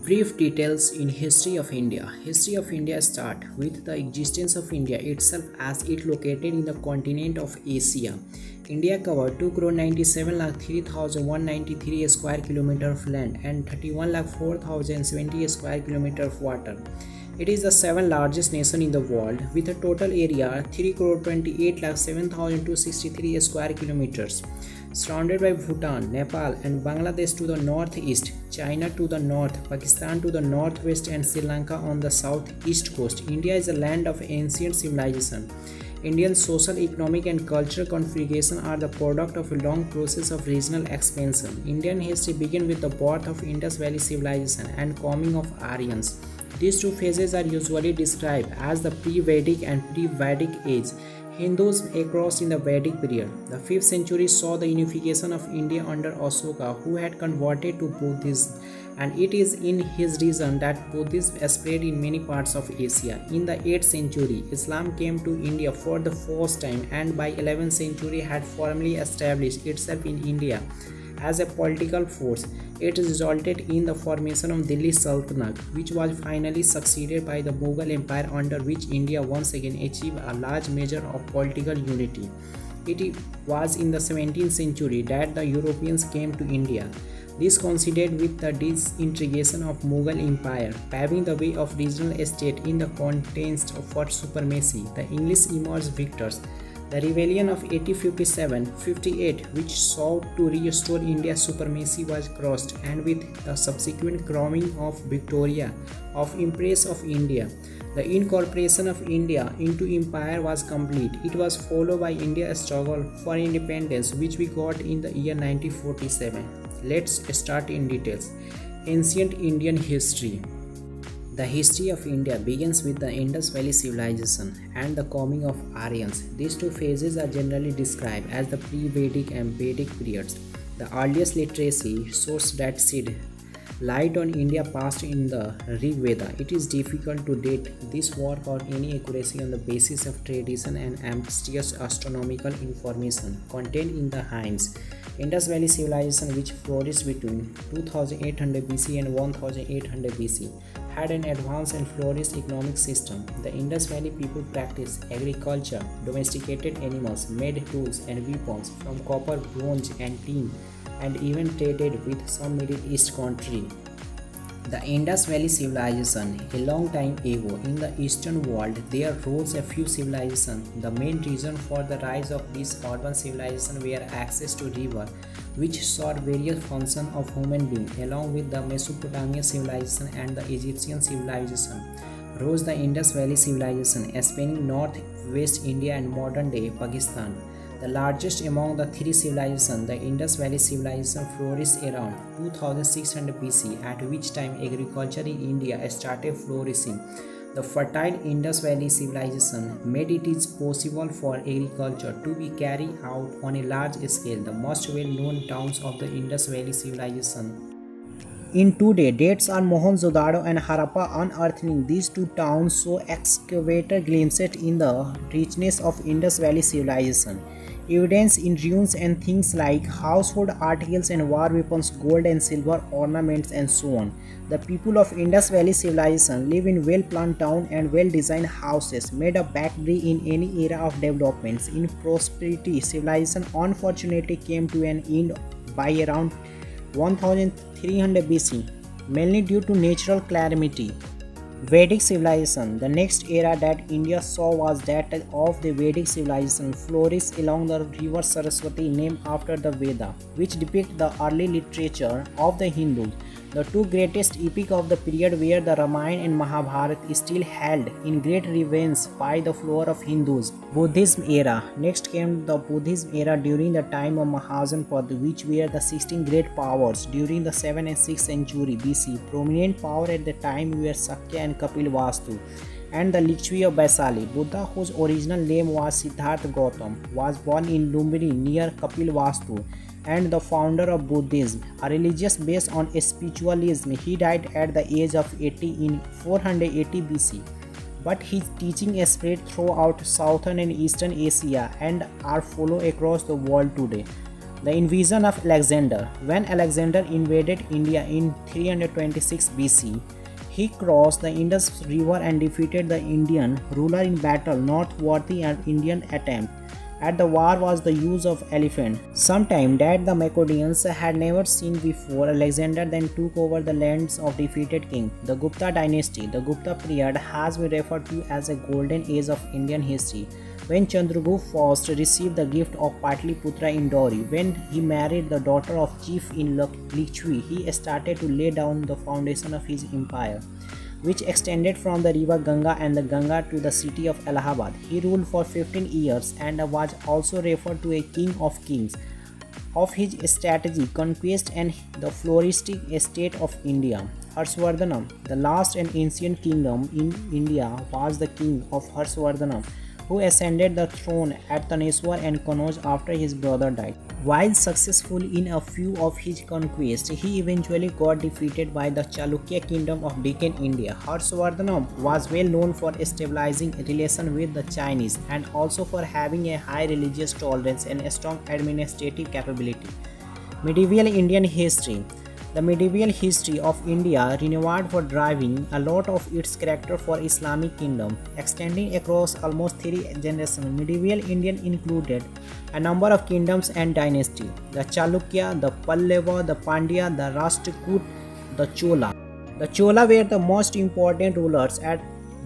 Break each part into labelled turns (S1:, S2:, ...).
S1: Brief details in History of India. History of India start with the existence of India itself as it located in the continent of Asia. India covered 2,97,03,193 square kilometer of land and 31,04,070 square kilometer of water. It is the seventh largest nation in the world with a total area 3,28,07,263 square kilometers. Surrounded by Bhutan, Nepal and Bangladesh to the northeast, China to the north, Pakistan to the northwest and Sri Lanka on the southeast coast, India is a land of ancient civilization. Indian social, economic and cultural configuration are the product of a long process of regional expansion. Indian history begins with the birth of Indus Valley Civilization and coming of Aryans. These two phases are usually described as the pre-Vedic and pre-Vedic age. Hindus across in the Vedic period. The 5th century saw the unification of India under Ashoka, who had converted to Buddhism, and it is in his region that Buddhism spread in many parts of Asia. In the 8th century, Islam came to India for the first time, and by 11th century had formally established itself in India as a political force. It resulted in the formation of Delhi Sultanate, which was finally succeeded by the Mughal Empire, under which India once again achieved a large measure of political unity. It was in the 17th century that the Europeans came to India. This coincided with the disintegration of Mughal Empire, paving the way of regional state in the contest for supremacy. The English emerged victors. The rebellion of 1857-58, which sought to restore India's supremacy, was crushed, and with the subsequent crowning of Victoria, of Empress of India, the incorporation of India into empire was complete. It was followed by India's struggle for independence, which we got in the year 1947. Let's start in details. Ancient Indian history. The history of India begins with the Indus Valley Civilization and the coming of Aryans. These two phases are generally described as the pre-Vedic and Vedic periods. The earliest literacy source that shed light on India passed in the Rig Veda. It is difficult to date this work or any accuracy on the basis of tradition and ambiguous astronomical information contained in the hymns. Indus Valley Civilization, which flourished between 2800 BC and 1800 BC, had an advanced and flourished economic system. The Indus Valley people practiced agriculture, domesticated animals, made tools and weapons from copper, bronze and tin, and even traded with some Middle East country. The Indus Valley Civilization. A long time ago in the Eastern world, there rose a few civilizations. The main reason for the rise of these urban civilizations were access to river, which served various functions of human being, along with the Mesopotamian civilization and the Egyptian civilization. Rose the Indus Valley Civilization, spanning northwest India and modern-day Pakistan. The largest among the three civilizations, the Indus Valley Civilization flourished around 2600 BC, at which time agriculture in India started flourishing. The fertile Indus Valley Civilization made it possible for agriculture to be carried out on a large scale. The most well-known towns of the Indus Valley Civilization in today dates are Mohenjo-daro and Harappa. Unearthing these two towns show excavator glimpses in the richness of Indus Valley Civilization. Evidence in ruins and things like household articles and war weapons, gold and silver ornaments and so on. The people of Indus Valley Civilization live in well-planned towns and well-designed houses, made a backbone in any era of developments. In prosperity, civilization unfortunately came to an end by around 1300 BC, mainly due to natural calamity. Vedic civilization. The next era that India saw was that of the Vedic civilization, flourished along the river Saraswati, named after the Veda, which depict the early literature of the Hindus. The two greatest epics of the period were the Ramayana and Mahabharata, still held in great reverence by the flower of Hindus. Buddhism era. Next came the Buddhism era during the time of Mahajanpada, which were the 16 great powers during the 7th and 6th century BC. Prominent power at the time were Sakya and Kapilavastu, and the Lichvi of Vaisali. Buddha, whose original name was Siddhartha Gautam, was born in Lumbini near Kapilavastu, and the founder of Buddhism, a religious based on spiritualism. He died at the age of 80 in 480 BC. But his teaching spread throughout southern and eastern Asia and are followed across the world today. The invasion of Alexander. When Alexander invaded India in 326 BC, he crossed the Indus River and defeated the Indian ruler in battle, not worthy an Indian attempt at the war was the use of elephant, sometime that the Macedonians had never seen before. Alexander then took over the lands of defeated king. The Gupta dynasty. The Gupta period has been referred to as a golden age of Indian history. When Chandragupta first received the gift of Patliputra in dowry, when he married the daughter of chief in Lichwi, he started to lay down the foundation of his empire, which extended from the river Ganga and the Ganga to the city of Allahabad. He ruled for 15 years and was also referred to a king of kings. Of his strategy, conquest and the flourishing state of India. Harshvardhana, the last and ancient kingdom in India, was the king of Harshvardhana, who ascended the throne at Taneswar and Kanauj after his brother died. While successful in a few of his conquests, he eventually got defeated by the Chalukya kingdom of Deccan India. Harshvardhana was well known for stabilizing relations with the Chinese and also for having a high religious tolerance and a strong administrative capability. Medieval Indian history. The medieval history of India renowned for driving a lot of its character for Islamic kingdom, extending across almost 3 generations. Medieval Indian included a number of kingdoms and dynasties: the Chalukya, the Pallava, the Pandya, the Rashtrakut, the Chola. The Chola were the most important rulers at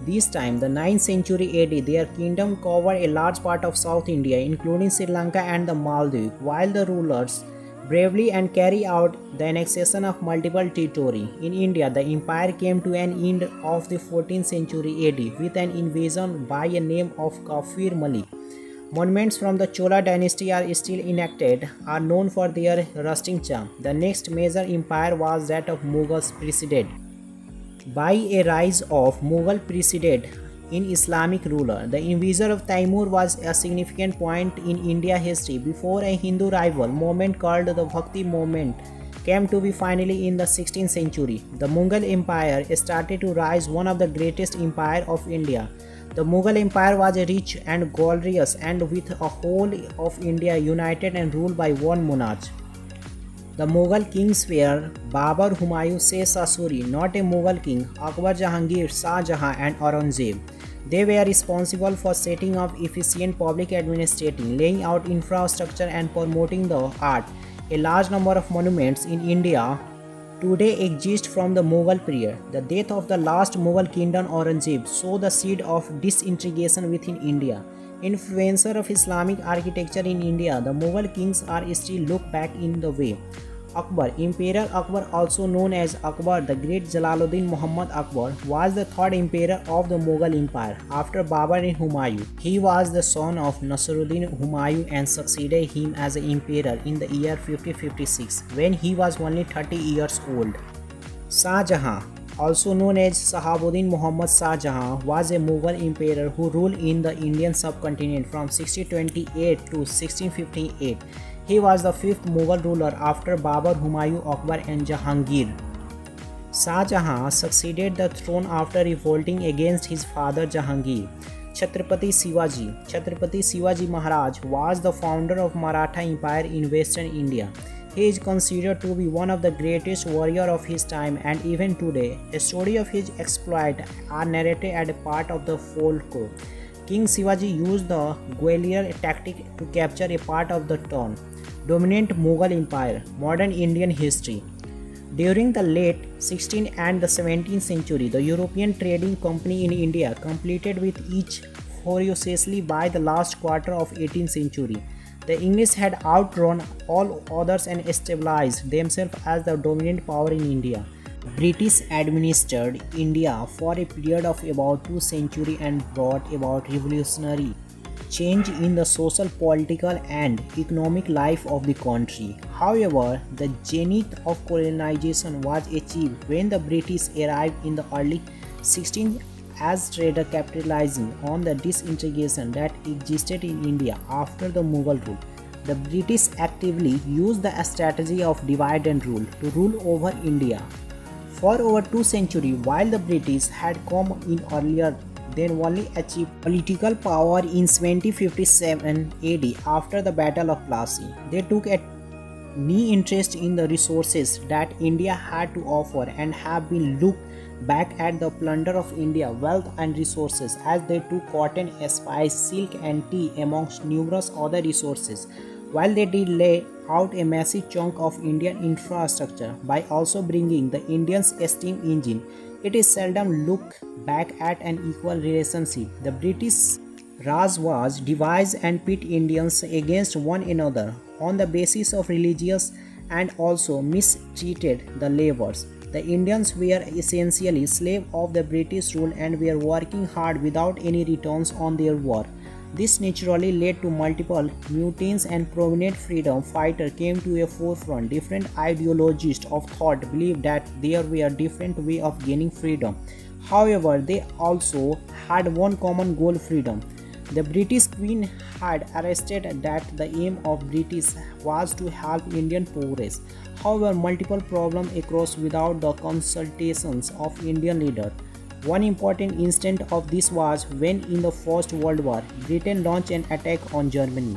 S1: this time. The 9th century AD, their kingdom covered a large part of South India, including Sri Lanka and the Maldives, while the rulers bravely and carry out the annexation of multiple territory. In India, the empire came to an end of the 14th century AD with an invasion by a name of Kafir Malik. Monuments from the Chola dynasty are still enacted, are known for their rustic charm. The next major empire was that of Mughals preceded by a rise of Mughal preceded in Islamic ruler. The invasion of Timur was a significant point in India history before a Hindu rival movement called the Bhakti movement came to be finally in the 16th century. The Mughal Empire started to rise, one of the greatest empire of India. The Mughal Empire was rich and glorious and with a whole of India united and ruled by one monarch. The Mughal kings were Babur, Humayun, Shah Suri, not a Mughal king, Akbar, Jahangir, Shah Jahan and Aurangzeb. They were responsible for setting up efficient public administrating, laying out infrastructure and promoting the art. A large number of monuments in India today exist from the Mughal period. The death of the last Mughal kingdom Aurangzeb sowed the seed of disintegration within India. Influencer of Islamic architecture in India, the Mughal kings are still looked back in the way. Akbar, Emperor Akbar, also known as Akbar the Great, Jalaluddin Muhammad Akbar, was the third emperor of the Mughal Empire after Babur and Humayun. He was the son of Nasruddin Humayun and succeeded him as an emperor in the year 5056 when he was only 30 years old. Shah Jahan, also known as Shahabuddin Muhammad Shah Jahan, was a Mughal emperor who ruled in the Indian subcontinent from 1628 to 1658. He was the 5th Mughal ruler after Babur, Humayun, Akbar and Jahangir. Shah Jahan succeeded the throne after revolting against his father Jahangir. Chhatrapati Shivaji. Chhatrapati Shivaji Maharaj was the founder of Maratha Empire in Western India. He is considered to be one of the greatest warriors of his time, and even today, a story of his exploit are narrated as a part of the folklore. King Shivaji used the Gwalior tactic to capture a part of the town. Dominant Mughal Empire. Modern Indian history. During the late 16th and the 17th century, the European trading company in India completed with each ferociously by the last quarter of 18th century. The English had outgrown all others and established themselves as the dominant power in India. British administered India for a period of about 2 centuries and brought about revolutionary change in the social, political and economic life of the country. However, the zenith of colonization was achieved when the British arrived in the early 16th as trader, capitalizing on the disintegration that existed in India after the Mughal rule. The British actively used the strategy of divide and rule to rule over India for over 2 centuries. While the British had come in earlier, then only achieved political power in 1757 AD after the Battle of Plassey. They took a keen interest in the resources that India had to offer and have been looked back at the plunder of India's wealth and resources as they took cotton, spice, silk and tea amongst numerous other resources. While they did lay out a massive chunk of Indian infrastructure by also bringing the Indians' steam engine, it is seldom looked back at an equal relationship. The British Raj was devised and pit Indians against one another on the basis of religious and also mistreated the laborers. The Indians were essentially slaves of the British rule and were working hard without any returns on their work. This naturally led to multiple mutinies and prominent freedom fighters came to a forefront. Different ideologies of thought believed that there were different ways of gaining freedom. However, they also had one common goal: freedom. The British Queen had arrested that the aim of British was to help Indian progress. However, multiple problems arose without the consultations of Indian leaders. One important instance of this was when in the First World War, Britain launched an attack on Germany.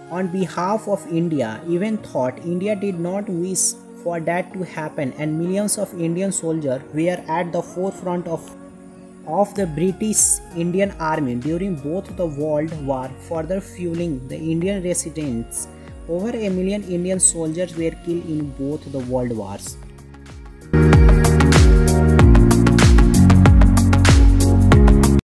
S1: On behalf of India, even thought India did not wish for that to happen, and millions of Indian soldiers were at the forefront of the British Indian Army during both the World War, further fueling the Indian resistance. Over a million Indian soldiers were killed in both the World Wars.